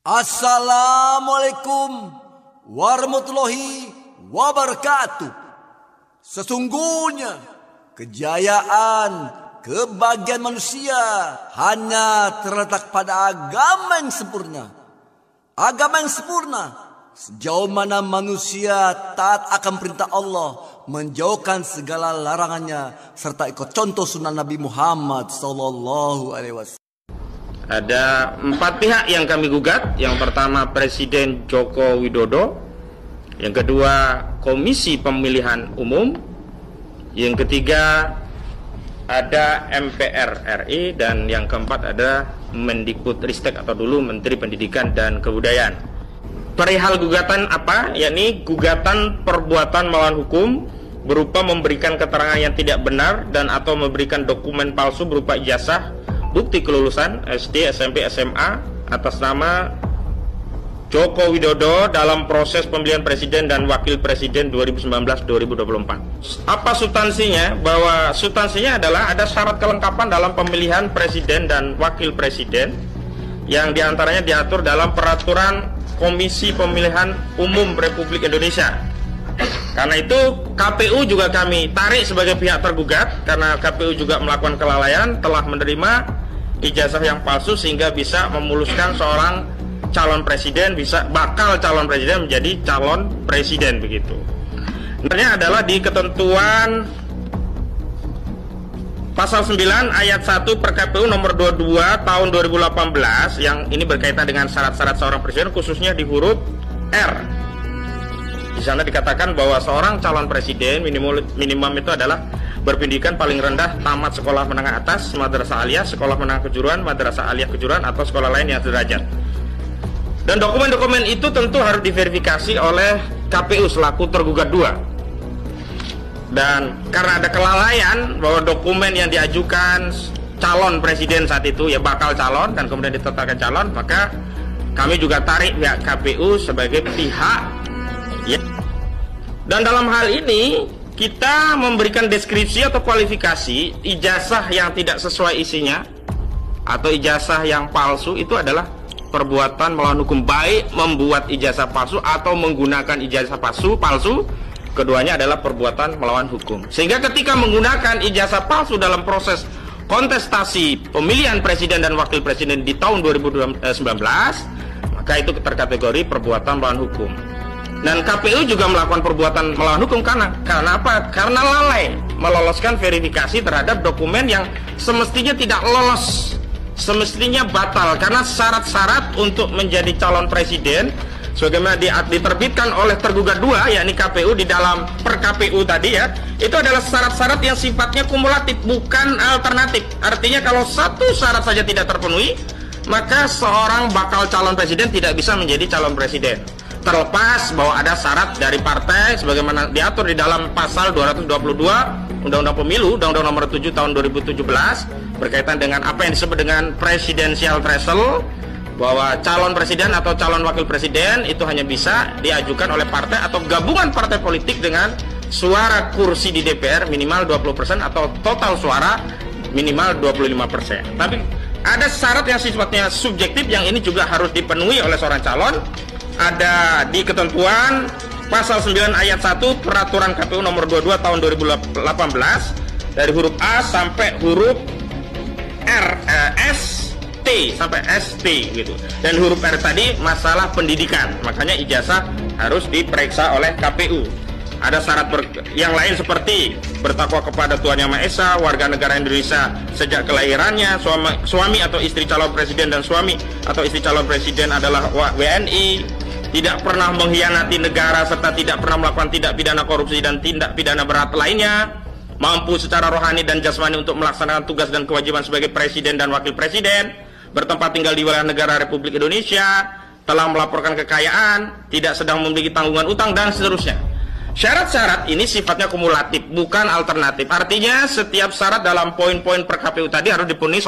Assalamualaikum warahmatullahi wabarakatuh. Sesungguhnya kejayaan, kebahagiaan manusia hanya terletak pada agama yang sempurna. Agama yang sempurna sejauh mana manusia taat akan perintah Allah, menjauhkan segala larangannya, serta ikut contoh sunnah Nabi Muhammad SAW. Ada 4 pihak yang kami gugat. Yang pertama Presiden Joko Widodo, yang kedua Komisi Pemilihan Umum, yang ketiga ada MPR RI, dan yang keempat ada Mendikbudristek atau dulu Menteri Pendidikan dan Kebudayaan. Perihal gugatan apa? Yakni gugatan perbuatan melawan hukum berupa memberikan keterangan yang tidak benar dan atau memberikan dokumen palsu berupa ijazah, bukti kelulusan SD, SMP, SMA atas nama Joko Widodo dalam proses pemilihan presiden dan wakil presiden 2019-2024. Apa substansinya? Bahwa substansinya adalah ada syarat kelengkapan dalam pemilihan presiden dan wakil presiden yang diantaranya diatur dalam peraturan Komisi Pemilihan Umum Republik Indonesia. Karena itu KPU juga kami tarik sebagai pihak tergugat, karena KPU juga melakukan kelalaian, telah menerima ijazah yang palsu sehingga bisa memuluskan seorang calon presiden, bisa bakal calon presiden menjadi calon presiden begitu. Sebenarnya adalah di ketentuan pasal 9 ayat 1 PKPU nomor 22 tahun 2018 yang ini berkaitan dengan syarat-syarat seorang presiden, khususnya di huruf R. Di sana dikatakan bahwa seorang calon presiden minimum itu adalah berpendidikan paling rendah tamat sekolah menengah atas, madrasah aliyah, sekolah menengah kejuruan, madrasah aliyah kejuruan, atau sekolah lain yang sederajat. Dan dokumen-dokumen itu tentu harus diverifikasi oleh KPU selaku tergugat 2. Dan karena ada kelalaian bahwa dokumen yang diajukan calon presiden saat itu ya bakal calon dan kemudian ditetapkan calon, maka kami juga tarik pihak KPU sebagai pihak ya. Dan dalam hal ini kita memberikan deskripsi atau kualifikasi ijazah yang tidak sesuai isinya atau ijazah yang palsu itu adalah perbuatan melawan hukum, baik membuat ijazah palsu atau menggunakan ijazah palsu, keduanya adalah perbuatan melawan hukum. Sehingga ketika menggunakan ijazah palsu dalam proses kontestasi pemilihan presiden dan wakil presiden di tahun 2019, maka itu terkategori perbuatan melawan hukum. Dan KPU juga melakukan perbuatan melawan hukum karena apa? Karena lalai meloloskan verifikasi terhadap dokumen yang semestinya tidak lolos, semestinya batal, karena syarat-syarat untuk menjadi calon presiden sebagaimana diterbitkan oleh tergugat 2 yakni KPU di dalam per KPU tadi ya, itu adalah syarat-syarat yang sifatnya kumulatif, bukan alternatif. Artinya kalau satu syarat saja tidak terpenuhi, maka seorang bakal calon presiden tidak bisa menjadi calon presiden, terlepas bahwa ada syarat dari partai sebagaimana diatur di dalam pasal 222 Undang-Undang Pemilu, Undang-Undang Nomor 7 Tahun 2017 berkaitan dengan apa yang disebut dengan presidensial threshold, bahwa calon presiden atau calon wakil presiden itu hanya bisa diajukan oleh partai atau gabungan partai politik dengan suara kursi di DPR minimal 20% atau total suara minimal 25%. Tapi ada syarat yang sifatnya subjektif yang ini juga harus dipenuhi oleh seorang calon. Ada di ketentuan pasal 9 ayat 1 peraturan KPU nomor 22 tahun 2018 dari huruf A sampai huruf R, ST sampai ST gitu. Dan huruf R tadi masalah pendidikan, makanya ijazah harus diperiksa oleh KPU. Ada syarat yang lain seperti bertakwa kepada Tuhan Yang Maha Esa, warga negara Indonesia sejak kelahirannya, suami atau istri calon presiden dan suami atau istri calon presiden adalah WNI, tidak pernah mengkhianati negara serta tidak pernah melakukan tindak pidana korupsi dan tindak pidana berat lainnya, mampu secara rohani dan jasmani untuk melaksanakan tugas dan kewajiban sebagai presiden dan wakil presiden, bertempat tinggal di wilayah negara Republik Indonesia, telah melaporkan kekayaan, tidak sedang memiliki tanggungan utang, dan seterusnya. Syarat-syarat ini sifatnya kumulatif, bukan alternatif. Artinya setiap syarat dalam poin-poin per KPU tadi harus dipenuhi